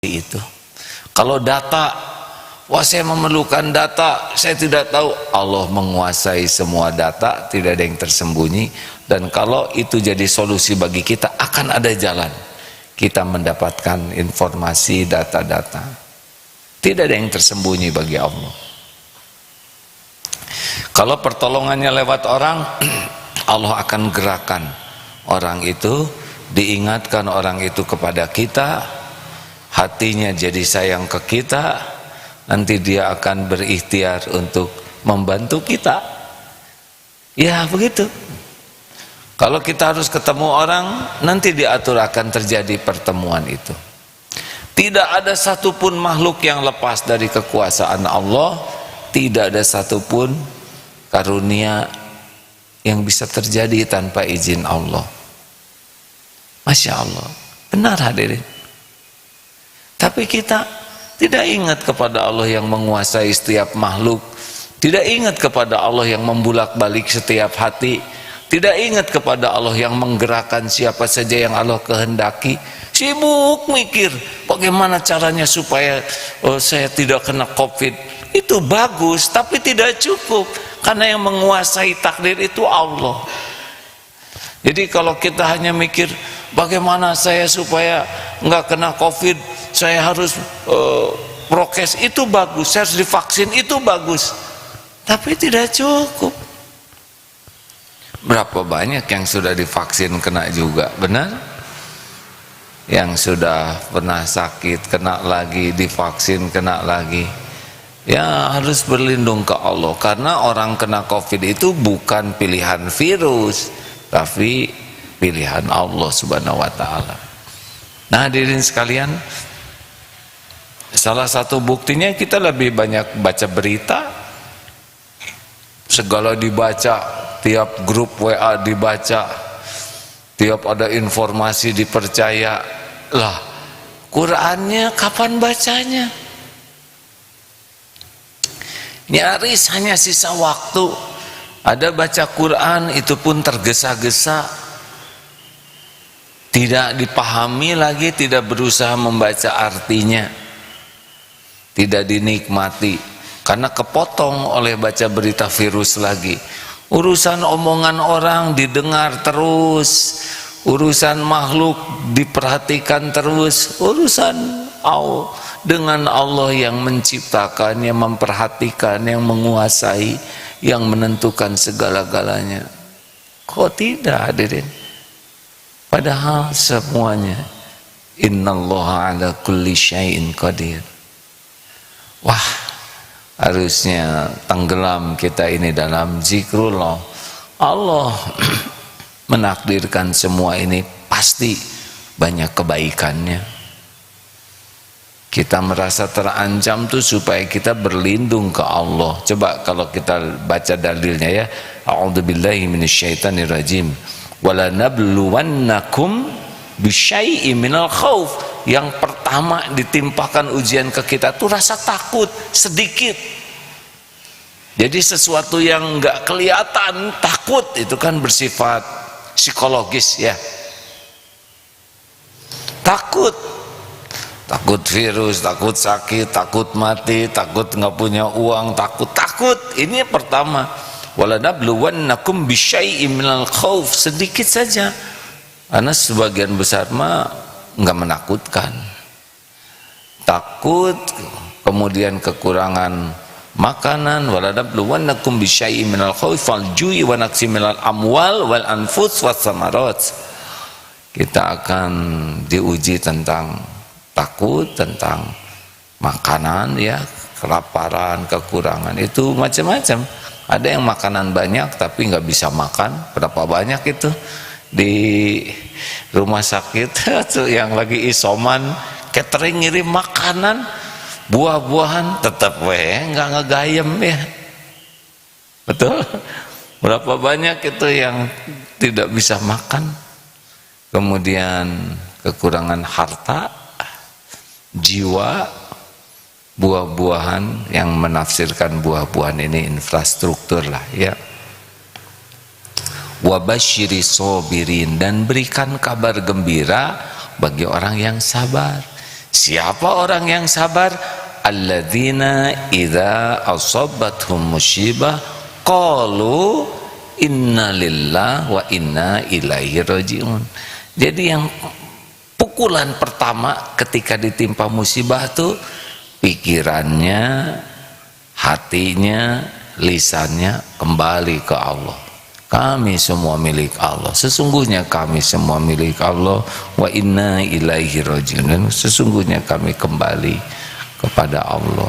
itu. Kalau data, wah saya memerlukan data, saya tidak tahu. Allah menguasai semua data, tidak ada yang tersembunyi. Dan kalau itu jadi solusi bagi kita, akan ada jalan kita mendapatkan informasi data-data. Tidak ada yang tersembunyi bagi Allah. Kalau pertolongannya lewat orang, Allah akan gerakan orang itu, diingatkan orang itu kepada kita, hatinya jadi sayang ke kita, nanti dia akan berikhtiar untuk membantu kita. Ya begitu. Kalau kita harus ketemu orang, nanti diatur akan terjadi pertemuan itu. Tidak ada satupun makhluk yang lepas dari kekuasaan Allah. Tidak ada satupun karunia yang bisa terjadi tanpa izin Allah. Masya Allah, benar hadirin. Tapi kita tidak ingat kepada Allah yang menguasai setiap makhluk, tidak ingat kepada Allah yang membulak-balik setiap hati, tidak ingat kepada Allah yang menggerakkan siapa saja yang Allah kehendaki. Sibuk mikir bagaimana caranya supaya saya tidak kena COVID. Itu bagus, tapi tidak cukup, karena yang menguasai takdir itu Allah. Jadi kalau kita hanya mikir bagaimana saya supaya nggak kena COVID, saya harus prokes, itu bagus, saya harus divaksin, itu bagus, tapi tidak cukup. Berapa banyak yang sudah divaksin kena juga, benar? Yang sudah pernah sakit kena lagi, divaksin kena lagi. Ya harus berlindung ke Allah, karena orang kena COVID itu bukan pilihan virus, tapi pilihan Allah Subhanahu wa ta'ala. Nah hadirin sekalian, salah satu buktinya kita lebih banyak baca berita, segala dibaca, tiap grup WA dibaca, tiap ada informasi dipercaya. Lah, Qurannya kapan bacanya? Nyaris hanya sisa waktu. Ada baca Quran, itu pun tergesa-gesa, tidak dipahami lagi, tidak berusaha membaca artinya, tidak dinikmati, karena kepotong oleh baca berita virus lagi. Urusan omongan orang didengar terus, urusan makhluk diperhatikan terus, urusan dengan Allah yang menciptakan, yang memperhatikan, yang menguasai, yang menentukan segala-galanya. Kok tidak hadirin? Padahal semuanya innallaha ala kulli syai'in qadir. Wah, harusnya tenggelam kita ini dalam zikrullah. Allah menakdirkan semua ini pasti banyak kebaikannya. Kita merasa terancam tuh supaya kita berlindung ke Allah. Coba kalau kita baca dalilnya ya, a'udzubillahi minasyaitonirrajim, wala nabluwannakum bisyai'im minal khauf. Yang pertama ditimpakan ujian ke kita tuh rasa takut sedikit. Jadi sesuatu yang enggak kelihatan, takut itu kan bersifat psikologis ya. Takut virus, takut sakit, takut mati, takut nggak punya uang, takut. Ini yang pertama. Walanabluwannakum bisyai'im minal khauf, sedikit saja. Karena sebagian besar mah nggak menakutkan. Takut, kemudian kekurangan makanan. Walanabluwannakum bisyai'im minal khauf wal ju'i wa naqsi minal amwal wal anfus was samarat. Kita akan diuji tentang takut, tentang makanan ya, kelaparan, kekurangan, itu macam-macam. Ada yang makanan banyak tapi nggak bisa makan. Berapa banyak itu di rumah sakit tuh yang lagi isoman, catering ngirim makanan, buah-buahan, tetap nggak ngegayem ya. Betul? Berapa banyak itu yang tidak bisa makan. Kemudian kekurangan harta, jiwa, buah-buahan, yang menafsirkan buah-buahan ini infrastruktur lah ya. Wabasyiri sobirin, dan berikan kabar gembira bagi orang yang sabar. Siapa orang yang sabar? Alladzina idza asabathum musibah qalu inna lillahi wa inna ilaihi rajiun. Jadi yang pukulan pertama ketika ditimpa musibah tuh pikirannya, hatinya, lisannya kembali ke Allah. Kami semua milik Allah. Sesungguhnya kami semua milik Allah. Wa inna ilaihi rajiun. Dan sesungguhnya kami kembali kepada Allah.